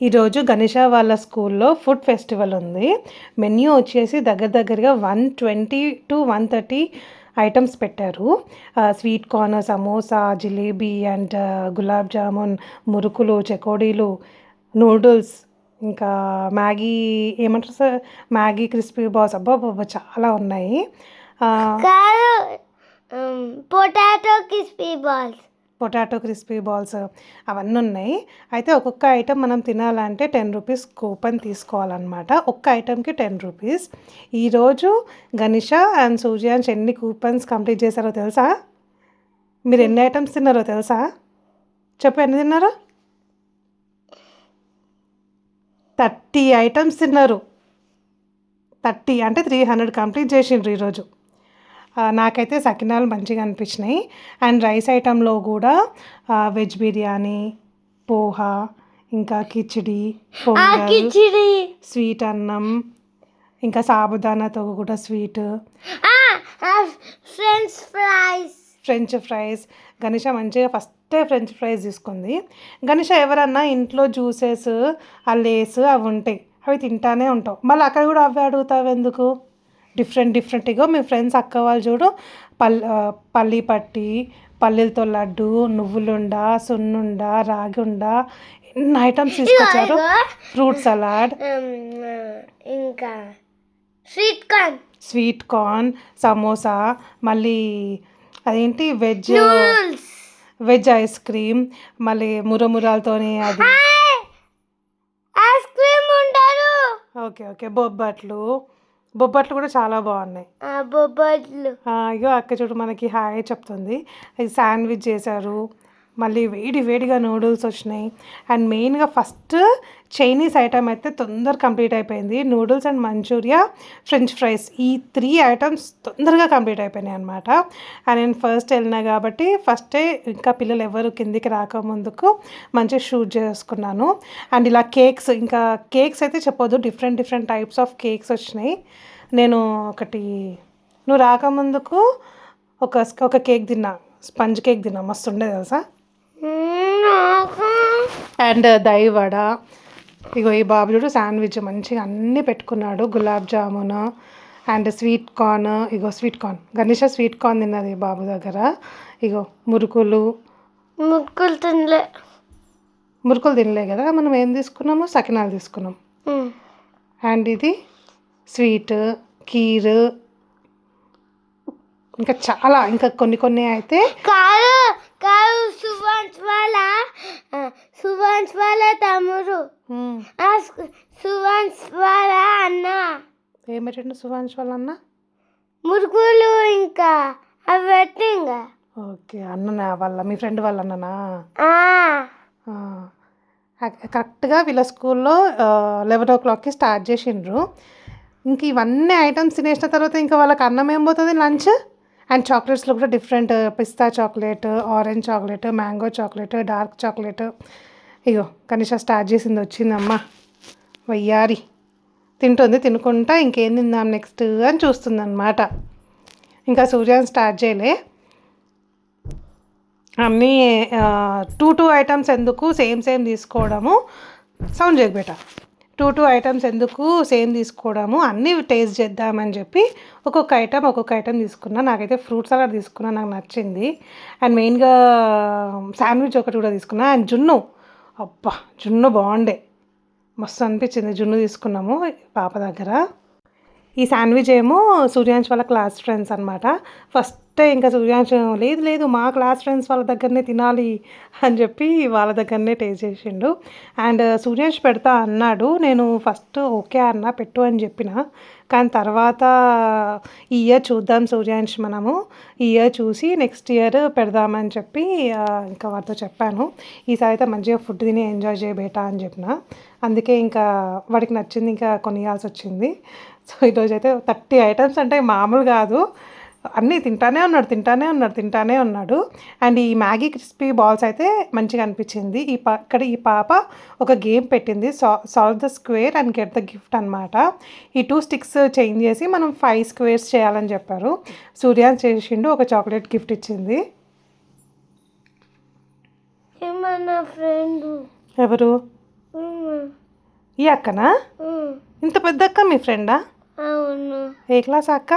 ఈరోజు గణేష వాళ్ళ స్కూల్లో ఫుడ్ ఫెస్టివల్ ఉంది. మెన్యూ వచ్చేసి దగ్గరగా 120 to 130 ఐటమ్స్ పెట్టారు. Sweet corn, samosa, jalebi and gulab jamun, మురుకులు, చెకోడీలు, నూడిల్స్, ఇంకా మ్యాగీ ఏమంటారు సార్, మ్యాగీ క్రిస్పీ బాల్స్, అబ్బా చాలా ఉన్నాయి. పొటాటో క్రిస్పీ బాల్స్ అవన్నీ ఉన్నాయి. అయితే ఒక్కొక్క ఐటెం మనం తినాలంటే 10 రూపీస్ కూపన్ తీసుకోవాలన్నమాట. ఒక్క ఐటెంకి 10 రూపీస్. ఈరోజు గణేష అండ్ సూర్యాన్స్ ఎన్ని కూపన్స్ కంప్లీట్ చేశారో తెలుసా? మీరు ఎన్ని ఐటమ్స్ తిన్నారో తెలుసా? చెప్పు, ఎన్ని తిన్నారో? 30 ఐటమ్స్ తిన్నారు. 30 అంటే 300 కంప్లీట్ చేసిండ్రు ఈరోజు. నాకైతే సకినాలు మంచిగా అనిపించినాయి. అండ్ రైస్ ఐటెంలో కూడా వెజ్ బిర్యానీ, పోహా, ఇంకా కిచిడి, పొంగల్, స్వీట్ అన్నం, ఇంకా సాబుదానాతో కూడా స్వీట్, ఫ్రెంచ్ ఫ్రైస్. గణేష మంచిగా ఫస్టే ఫ్రెంచ్ ఫ్రైస్ తీసుకుంది. గణేష ఎవరన్నా ఇంట్లో జ్యూసెస్, ఆ లేస్ అవి ఉంటాయి, అవి తింటానే ఉంటావు, మళ్ళీ అక్కడ కూడా అవి అడుగుతావు ఎందుకు? డిఫరెంట్గా మీ ఫ్రెండ్స్ అక్క వాళ్ళు చూడు, పల్లి పట్టి, పల్లీలతో లడ్డు, నువ్వులుండ, సున్నుండ, రాగి ఉండ, ఎన్ని ఐటమ్స్ తీసుకొచ్చారు. ఫ్రూట్ సలాడ్, ఇంకా స్వీట్ కార్న్, సమోసా, మళ్ళీ అదేంటి వెజ్ ఐస్ క్రీమ్, మళ్ళీ మురమురాలతోని అది ఓకే బొబ్బట్లు కూడా చాలా బాగున్నాయి. అయ్యో అక్క చూడు మనకి హాయ్ చెప్తుంది. అది శాండ్విచ్ చేశారు, మళ్ళీ వేడిగా నూడిల్స్ వచ్చినాయి. అండ్ మెయిన్గా ఫస్ట్ చైనీస్ ఐటమ్ అయితే తొందరగా కంప్లీట్ అయిపోయింది. Noodles and Manchuria, French fries, ఈ 3 ఐటమ్స్ తొందరగా కంప్లీట్ అయిపోయినాయి అనమాట. అండ్ నేను ఫస్ట్ వెళ్ళినా కాబట్టి ఫస్టే ఇంకా పిల్లలు ఎవరు కిందికి రాకముందుకు మంచిగా షూట్ చేసుకున్నాను. అండ్ ఇలా కేక్స్ అయితే చెప్పొద్దు, డిఫరెంట్ టైప్స్ ఆఫ్ కేక్స్ వచ్చినాయి. నేను నువ్వు రాకముందుకు ఒక కేక్ తిన్నా, స్పంజ్ కేక్ తిన్నా, మస్తు ఉండే తెలుసా. అండ్ దహి వడ, ఇగో ఈ బాబు చూడు శాండ్విచ్ మంచిగా అన్నీ పెట్టుకున్నాడు. Gulab jamun and sweet corn, ego sweet corn, Ganesha sweet corn తిన్నది బాబు దగ్గర. ఇగో మురుకులు తినలే కదా, మనం ఏం తీసుకున్నాము, సకినాలు తీసుకున్నాం. అండ్ ఇది స్వీట్, కీర్, ఇంకా చాలా, ఇంకా కొన్ని అయితే సువాన్స్ వాళ్ళ తమ్ముడు సువాన్స్ వాళ్ళ అన్న ఏమిటండి, సువాన్స్ వాళ్ళ అన్న మురుకులు ఇంకా అవి పెట్టింగా. ఓకే, అన్ననా వాళ్ళ మీ ఫ్రెండ్ వాళ్ళ అన్ననా? కరెక్ట్గా వీళ్ళ స్కూల్లో 11 o'clockకి స్టార్ట్ చేసిండ్రు. ఇంక ఇవన్నీ ఐటమ్స్ తినేసిన తర్వాత ఇంకా వాళ్ళకి అన్నం ఏం పోతుంది, లంచ్. అండ్ చాక్లెట్స్లో కూడా డిఫరెంట్, పిస్తా chocolate, orange chocolate, mango chocolate, dark chocolate. ఇగో గణేష స్టార్ట్ చేసింది, వచ్చిందమ్మా వయ్యారి, తినుకుంటా ఇంకేం తిందాం నెక్స్ట్ అని చూస్తుంది అనమాట. ఇంకా సూర్యాన్ని స్టార్ట్ చేయలే. అన్నీ 2 ఐటమ్స్ ఎందుకు సేమ్ తీసుకోవడము, సౌండ్ చేయబెట్ట, 2 ఐటమ్స్ ఎందుకు సేమ్ తీసుకోవడము, అన్నీ టేస్ట్ చేద్దామని చెప్పి ఒక్కొక్క ఐటమ్ తీసుకున్నా. నాకైతే ఫ్రూట్ సలాడ్ తీసుకున్నా, నాకు నచ్చింది. అండ్ మెయిన్గా శాండ్విచ్ ఒకటి కూడా తీసుకున్నా. అండ్ జున్ను బాగుండే, మస్తు అనిపించింది. జున్ను తీసుకున్నాము పాప దగ్గర. ఈ శాండ్విచ్ ఏమో సూర్యాంశ్ వాళ్ళ క్లాస్ ఫ్రెండ్స్ అనమాట. ఫస్ట్ ఇంకా సూర్యాంశ్ లేదు మా క్లాస్ ఫ్రెండ్స్ వాళ్ళ దగ్గరనే తినాలి అని చెప్పి వాళ్ళ దగ్గరనే టేస్ట్ చేసిండు. అండ్ సూర్యాంశ్ పెడతా అన్నాడు, నేను ఫస్ట్ ఓకే అన్నా పెట్టు అని చెప్పిన. కానీ తర్వాత ఈ ఇయర్ చూద్దాం సూర్యాంశ్, మనము ఈ ఇయర్ చూసి నెక్స్ట్ ఇయర్ పెడదామని చెప్పి ఇంకా వాడితో చెప్పాను. ఈసారి అయితే మంచిగా ఫుడ్ తిని ఎంజాయ్ చేయబేటా అని చెప్పిన. అందుకే ఇంకా వాడికి నచ్చింది ఇంకా కొనియాల్సి వచ్చింది. సో ఈరోజు అయితే 30 ఐటమ్స్ అంటే మామూలు కాదు, అన్నీ తింటానే ఉన్నాడు. అండ్ ఈ మ్యాగీ క్రిస్పీ బాల్స్ అయితే మంచిగా అనిపించింది. ఇక్కడ ఈ పాప ఒక గేమ్ పెట్టింది, solve the square and get the gift అనమాట. ఈ 2 స్టిక్స్ చేంజ్ చేసి మనం 5 స్క్వేర్స్ చేయాలని చెప్పారు. సూర్యాన్ చేసిండు, ఒక చాక్లెట్ గిఫ్ట్ ఇచ్చింది. ఎవరు? ఈ అక్కనా? ఇంత పెద్ద అక్క మీ ఫ్రెండా? అవును. ఏ క్లాస్ అక్క?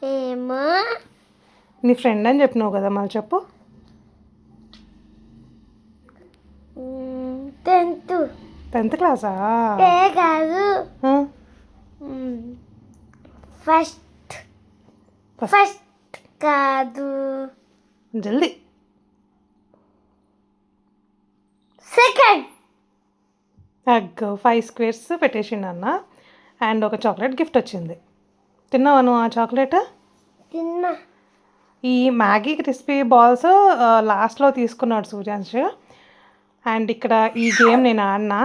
ఏమో. నీ ఫ్రెండ్ అని చెప్పినావు కదా, మళ్ళీ చెప్పు. 10th క్లాసా? కాదు, ఫస్ట్ కాదు, జల్దీ. సెకండ్. అగ్గో 5 స్క్వేర్స్ పెట్టేసిండు అన్న. అండ్ ఒక చాక్లెట్ గిఫ్ట్ వచ్చింది. తిన్నావా నువ్వు ఆ చాక్లెట్? తిన్నా. ఈ మ్యాగీ క్రిస్పీ బాల్స్ లాస్ట్లో తీసుకున్నాడు సూర్యాంశ్. అండ్ ఇక్కడ ఈ గేమ్ నేను ఆడినా.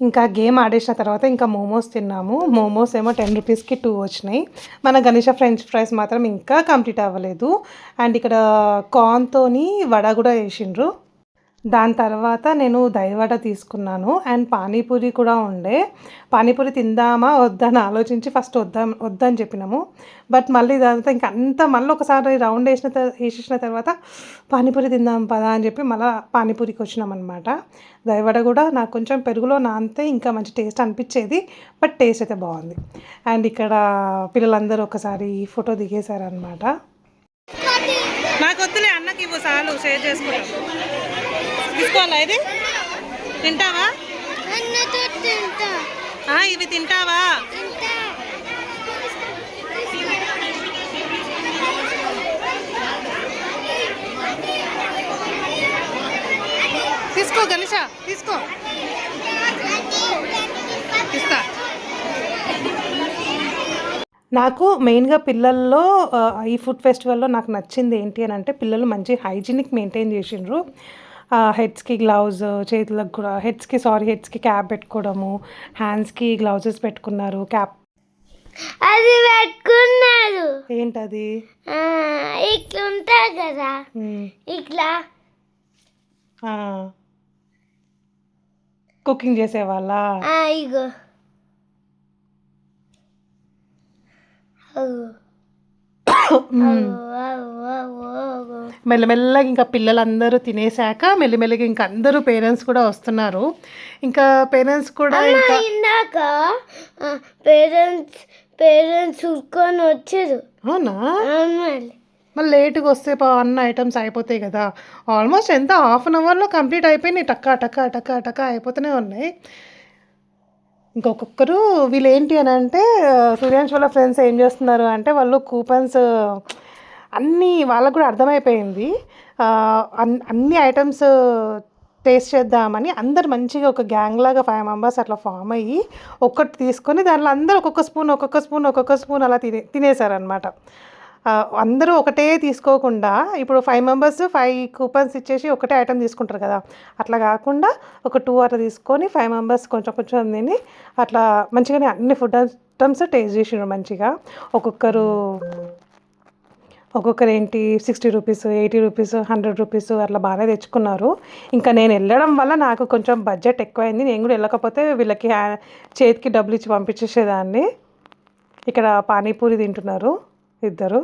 ఇంకా గేమ్ ఆడేసిన తర్వాత ఇంకా మోమోస్ తిన్నాము. మోమోస్ ఏమో 10 రూపీస్కి 2 వచ్చినాయి. మన గణేష ఫ్రెంచ్ ఫ్రైస్ మాత్రం ఇంకా కంప్లీట్ అవ్వలేదు. అండ్ ఇక్కడ కార్న్తోని వడ కూడా వేసిండ్రు. దాని తర్వాత నేను దహివడ తీసుకున్నాను. అండ్ పానీపూరి కూడా ఉండే. పానీపూరి తిందామా వద్దని ఆలోచించి ఫస్ట్ వద్దని చెప్పినాము. బట్ మళ్ళీ దాంతో ఇంకా మళ్ళీ ఒకసారి రౌండ్ వేసేసిన తర్వాత పానీపూరి తిందాం పదా అని చెప్పి మళ్ళీ పానీపూరికి వచ్చినాం అనమాట. దహివడ కూడా నాకు కొంచెం పెరుగులో నానితే ఇంకా మంచి టేస్ట్ అనిపించేది. బట్ టేస్ట్ అయితే బాగుంది. అండ్ ఇక్కడ పిల్లలందరూ ఒకసారి ఫోటో దిగేశారనమాట. నాకు వద్దులే, అన్నకి ఇవ్వు చాలు, షేర్ చేసుకుంటాం. తీసుకోవాలా? ఇది తింటావా? ఇవి తింటావా? తీసుకో గణేష, తీసుకో. ఇస్తా. నాకు మెయిన్గా పిల్లల్లో ఈ ఫుడ్ ఫెస్టివల్లో నాకు నచ్చింది ఏంటి అని అంటే, పిల్లలు మంచి హైజీనిక్ మెయింటైన్ చేసిండ్రు. హెడ్స్కి గ్లౌజ్, చేతులకు కూడా హెడ్స్కి క్యాప్ పెట్టుకోవడము, హ్యాండ్స్కి గ్లౌజెస్ పెట్టుకున్నారు, క్యాప్ అది పెట్టుకున్నారు. ఏంటది? ఇట్లా ఉంటాయి కదా, ఇట్లా కుకింగ్ చేసేవాళ్ళ. ఇగో మెల్లమెల్లగా ఇంకా పిల్లలందరూ తినేసాక మెల్లిమెల్లిగా ఇంకా అందరూ పేరెంట్స్ కూడా వస్తున్నారు. ఇంకా పేరెంట్స్ కూడా ఇందాక పేరెంట్స్ ఉడుకొని వచ్చారు. అవునా? మళ్ళీ లేట్గా వస్తే అన్న ఐటమ్స్ అయిపోతాయి కదా. ఆల్మోస్ట్ ఎంత హాఫ్ అన్ అవర్లో కంప్లీట్ అయిపోయినాయి. టక్కా టక్కా టక్కా టక్కా అయిపోతూనే ఉన్నాయి. ఇంకొకరు వీళ్ళు ఏంటి అని అంటే, సూర్యాంశ్ వాళ్ళ ఫ్రెండ్స్ ఏం చేస్తున్నారు అంటే, వాళ్ళు కూపన్స్ అన్నీ వాళ్ళకు కూడా అర్థమైపోయింది. అన్ని ఐటమ్స్ టేస్ట్ చేద్దామని అందరు మంచిగా ఒక గ్యాంగ్ లాగా 5 మెంబర్స్ అట్లా ఫామ్ అయ్యి ఒక్కటి తీసుకొని దాంట్లో అందరూ ఒక్కొక్క స్పూన్ అలా తినేసారనమాట. అందరూ ఒకటే తీసుకోకుండా, ఇప్పుడు 5 మెంబర్స్ 5 కూపన్స్ ఇచ్చేసి ఒకటే ఐటెం తీసుకుంటారు కదా, అట్లా కాకుండా ఒక 2 అట్లా తీసుకొని 5 మెంబర్స్ కొంచెం తిని అట్లా మంచిగానే అన్ని ఫుడ్ ఐటమ్స్ టేస్ట్ చేసినారు మంచిగా. ఒక్కొక్కరు ఏంటి 60 రూపీస్, 80 రూపీస్, 100 రూపీస్ అట్లా బాగానే తెచ్చుకున్నారు. ఇంకా నేను వెళ్ళడం వల్ల నాకు కొంచెం బడ్జెట్ ఎక్కువైంది. నేను కూడా వెళ్ళకపోతే వీళ్ళకి చేతికి డబ్బులు ఇచ్చి పంపించేసేదాన్ని. ఇక్కడ పానీపూరి తింటున్నారు ఇద్దరు.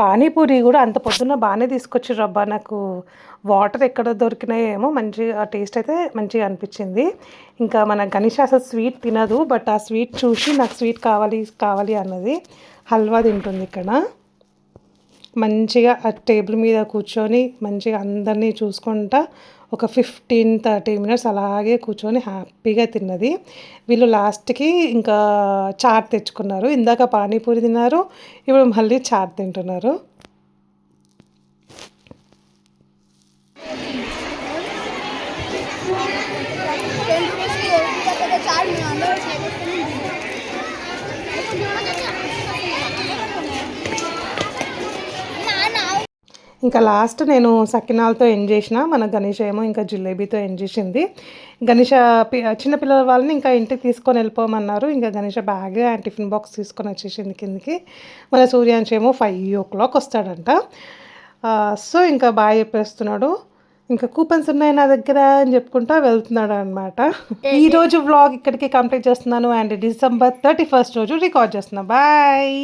పానీపూరి కూడా అంత పొద్దున్న బాగానే తీసుకొచ్చారు అబ్బా. నాకు వాటర్ ఎక్కడ దొరికినాయేమో, మంచిగా టేస్ట్ అయితే మంచిగా అనిపించింది. ఇంకా మన గణేష అసలు స్వీట్ తినదు, బట్ ఆ స్వీట్ చూసి నాకు స్వీట్ కావాలి అన్నది. హల్వా తింటుంది ఇక్కడ. మంచిగా ఆ టేబుల్ మీద కూర్చొని మంచిగా అందరినీ చూసుకుంటా ఒక 15-30 మినిట్స్ అలాగే కూర్చొని హ్యాపీగా తిన్నది. వీళ్ళు లాస్ట్కి ఇంకా చాట్ తెచ్చుకున్నారు. ఇందాక పానీపూరి తిన్నారు, ఇప్పుడు మళ్ళీ చాట్ తింటున్నారు. ఇంకా లాస్ట్ నేను సకినాలతో ఎండ్ చేసిన, మన గణేష్ ఏమో ఇంకా జిలేబీతో ఎండ్ చేసింది. గణేష చిన్నపిల్లల వాళ్ళని ఇంకా ఇంటికి తీసుకొని వెళ్ళిపోమన్నారు. ఇంకా Ganesha bag and tiffin box తీసుకొని వచ్చేసింది కిందికి. మన సూర్యాంశ్ ఏమో 5 o'clock వస్తాడంట. సో ఇంకా బాగా చెప్పేస్తున్నాడు. ఇంకా కూపన్స్ ఉన్నాయి నా దగ్గర అని చెప్పుకుంటా వెళ్తున్నాడు అనమాట. ఈరోజు వ్లాగ్ ఇక్కడికి కంప్లీట్ చేస్తున్నాను అండ్ December 31st రోజు రికార్డ్ చేస్తున్నా. బాయ్.